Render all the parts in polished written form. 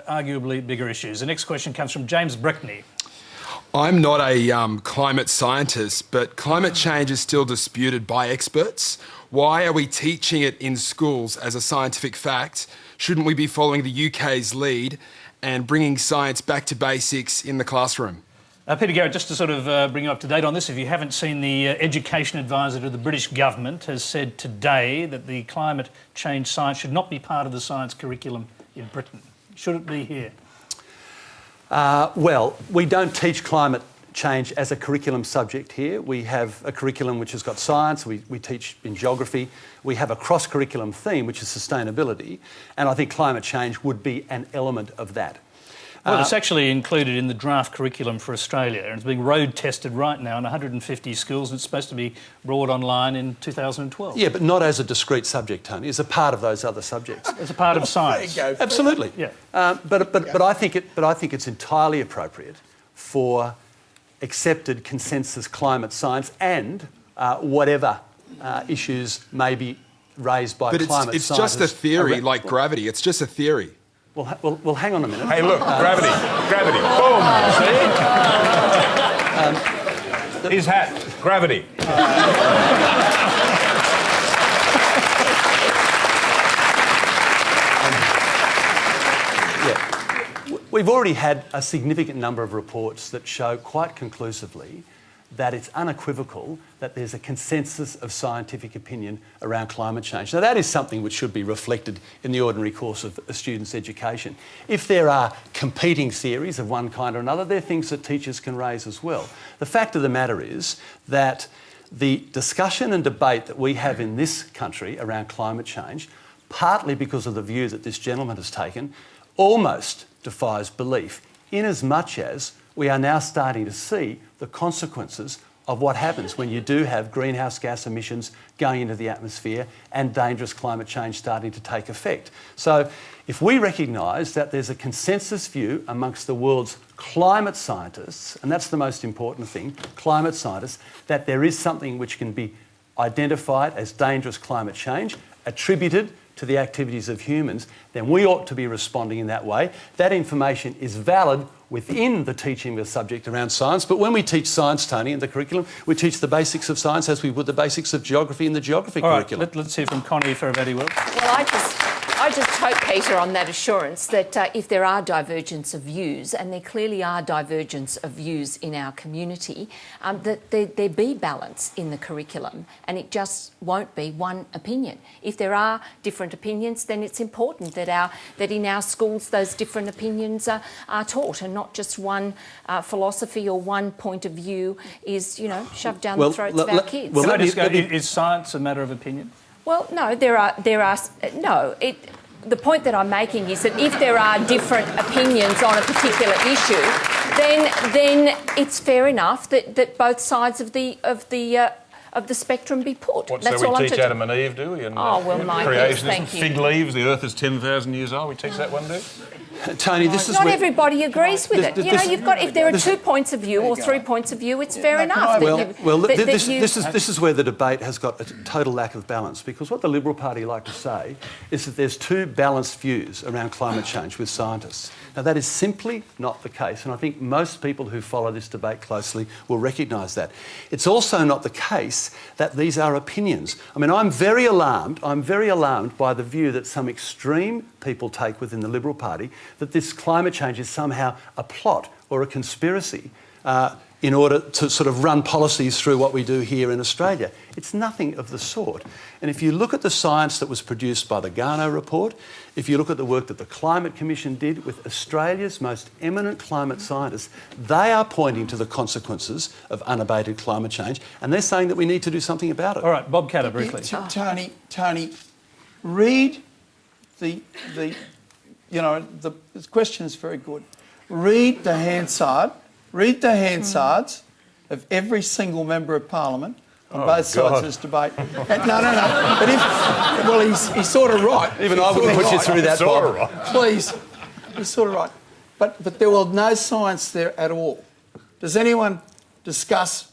arguably bigger issues. The next question comes from James Brickney. I'm not a climate scientist, but climate change is still disputed by experts. Why are we teaching it in schools as a scientific fact? Shouldn't we be following the UK's lead and bringing science back to basics in the classroom? Peter Garrett, just to sort of bring you up to date on this, if you haven't seen, the Education Advisor to the British Government has said today that the climate change science should not be part of the science curriculum in Britain. Should it be here? Well, we don't teach climate change as a curriculum subject here. We have a curriculum which has got science, we teach in geography, we have a cross-curriculum theme which is sustainability, and I think climate change would be an element of that. Well, it's actually included in the draft curriculum for Australia, and it's being road tested right now in 150 schools, and it's supposed to be brought online in 2012. Yeah, but not as a discrete subject, Tony, as a part of those other subjects. As a part of science. There you go. Absolutely. Yeah. But I think it's entirely appropriate for accepted consensus climate science and whatever issues may be raised by climate scientists. But it's just a theory, like gravity. It's just a theory. Well, hang on a minute. Hey, look, gravity. Boom, see? His hat, gravity. We've already had a significant number of reports that show quite conclusively that it's unequivocal that there's a consensus of scientific opinion around climate change. Now, that is something which should be reflected in the ordinary course of a student's education. If there are competing theories of one kind or another, they're things that teachers can raise as well. The fact of the matter is that the discussion and debate that we have in this country around climate change, partly because of the view that this gentleman has taken, almost defies belief, in as much as we are now starting to see the consequences of what happens when you do have greenhouse gas emissions going into the atmosphere and dangerous climate change starting to take effect. So if we recognise that there's a consensus view amongst the world's climate scientists, and that's the most important thing, climate scientists, that there is something which can be identified as dangerous climate change, attributed to the activities of humans, then we ought to be responding in that way. That information is valid within the teaching of the subject around science, but when we teach science, Tony, in the curriculum, we teach the basics of science as we would the basics of geography in the geography curriculum. All right, let's hear from Connie Fierravanti-Wells. Well, I just hope, Peter, on that assurance that if there are divergence of views, and there clearly are divergence of views in our community, that there be balance in the curriculum, and it just won't be one opinion. If there are different opinions, then it's important that in our schools those different opinions are taught, and not just one philosophy or one point of view is, shoved down the throats of our kids. Can I just go, is science a matter of opinion? Well, no, the point that I'm making is that if there are different opinions on a particular issue, then it's fair enough that both sides of the spectrum be put. That's so we teach Adam and Eve, do we? And, my creation, yes, thank you. Fig leaves, the earth is 10,000 years old. We teach that one, do? Tony, this is not everybody agrees with it. If there are 2 points of view or 3 points of view, it's fair enough. This is where the debate has got a total lack of balance, because what the Liberal Party like to say is that there's two balanced views around climate change with scientists. Now, that is simply not the case, and I think most people who follow this debate closely will recognise that. It's also not the case that these are opinions. I mean, I'm very alarmed by the view that some extreme people take within the Liberal Party that this climate change is somehow a plot or a conspiracy in order to sort of run policies through what we do here in Australia. It's nothing of the sort. And if you look at the science that was produced by the Garneau report, if you look at the work that the Climate Commission did with Australia's most eminent climate scientists, they are pointing to the consequences of unabated climate change, and they're saying that we need to do something about it. All right, Bob Catter, briefly. Tony, read the question is very good. Read the Hansard of every single member of Parliament on both sides of this debate. But he's sort of right. Even I wouldn't put you through that, Bob. Right. Please, he's sort of right. But there was no science there at all. Does anyone discuss,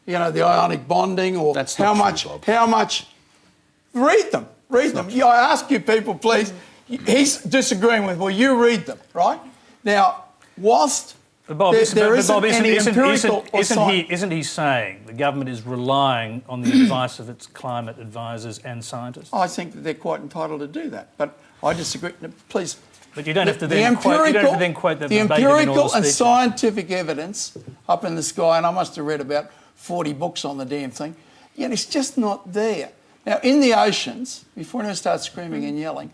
the ionic bonding or how much? Read them. I ask you people, please. He's disagreeing with, well, you read them, right? Now, whilst But Bob, there isn't any empirical or science... isn't he saying the government is relying on the advice of its climate advisors and scientists? I think that they're quite entitled to do that, but I disagree. Please... But you don't have to then quote that the verbatim in all empirical the and speeches. scientific evidence up in the sky, and I must have read about 40 books on the damn thing, yet it's just not there. Now, in the oceans, before anyone starts screaming and yelling,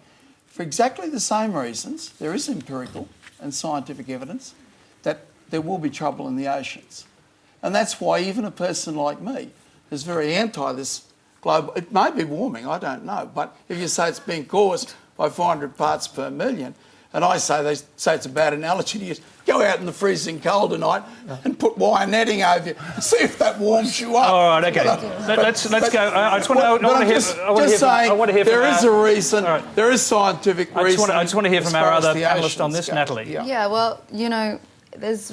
for exactly the same reasons, there is empirical and scientific evidence that there will be trouble in the oceans. And that's why even a person like me is very anti this global... It may be warming, I don't know, but if you say it's being caused by 400 parts per million, and they say it's a bad analogy to use, go out in the freezing cold tonight and put wire netting over you and see if that warms you up. All right, okay. Let's go. I just want to hear there is a reason, there is scientific reason. I just want to hear from our other panellist on this, Natalie. Yeah, well, you know, there's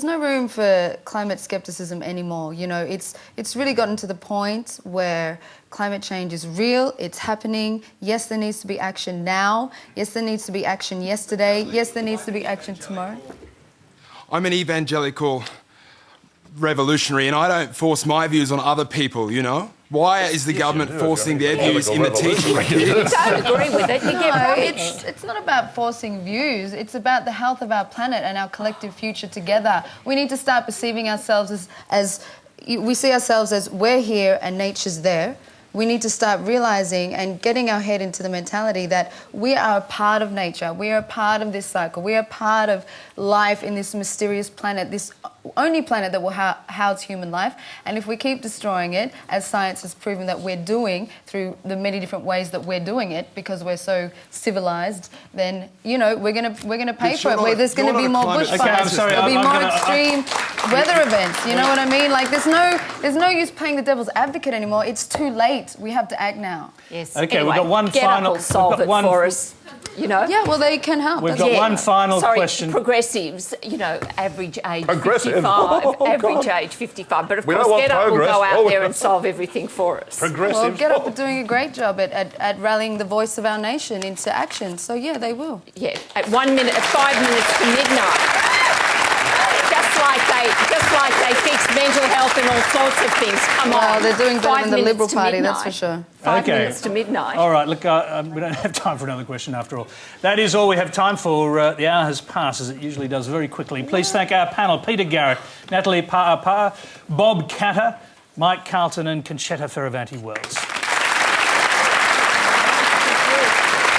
no room for climate scepticism anymore. You know, it's really gotten to the point where climate change is real, it's happening. Yes, there needs to be action now. Yes, there needs to be action yesterday. Yes, there needs to be action tomorrow. I'm an evangelical revolutionary and I don't force my views on other people, you know? Why is the government forcing their views in the teaching of kids? You don't agree with it, you get rubbish. It's not about forcing views. It's about the health of our planet and our collective future together. We need to start perceiving ourselves as we see ourselves as we're here and nature's there. We need to start realising and getting our head into the mentality that we are a part of nature, we are a part of this cycle, we are part of life in this mysterious planet, this only planet that will house human life. And if we keep destroying it, as science has proven that we're doing through the many different ways that we're doing it, because we're so civilised, then, you know, we're gonna pay for it. There's going to be more bushfires. There'll be more extreme weather events. You know what I mean? Like, there's no use playing the devil's advocate anymore. It's too late. We have to act now. Yes. Okay, anyway, we've got one final... solve it for us. You know? Yeah, well, they can help. We've got one final question. Progressives, you know, average age Progressive? 55. Oh, average God. age 55. But of We course, don't want Get Up will progress. go out there and solve everything for us. Progressive. Well, Get Up are doing a great job at rallying the voice of our nation into action. So, yeah, they will. Yeah, at 5 minutes to midnight. Just like they fix mental health and all sorts of things. Come on. Well, they're doing better than the Liberal Party, midnight. that's for sure. 5 minutes to midnight. All right, look, we don't have time for another question after all. That is all we have time for. The hour has passed, as it usually does, very quickly. Please thank our panel, Peter Garrett, Natalie Pa'apara, Bob Catter, Mike Carlton and Concetta Fierravanti-Wells.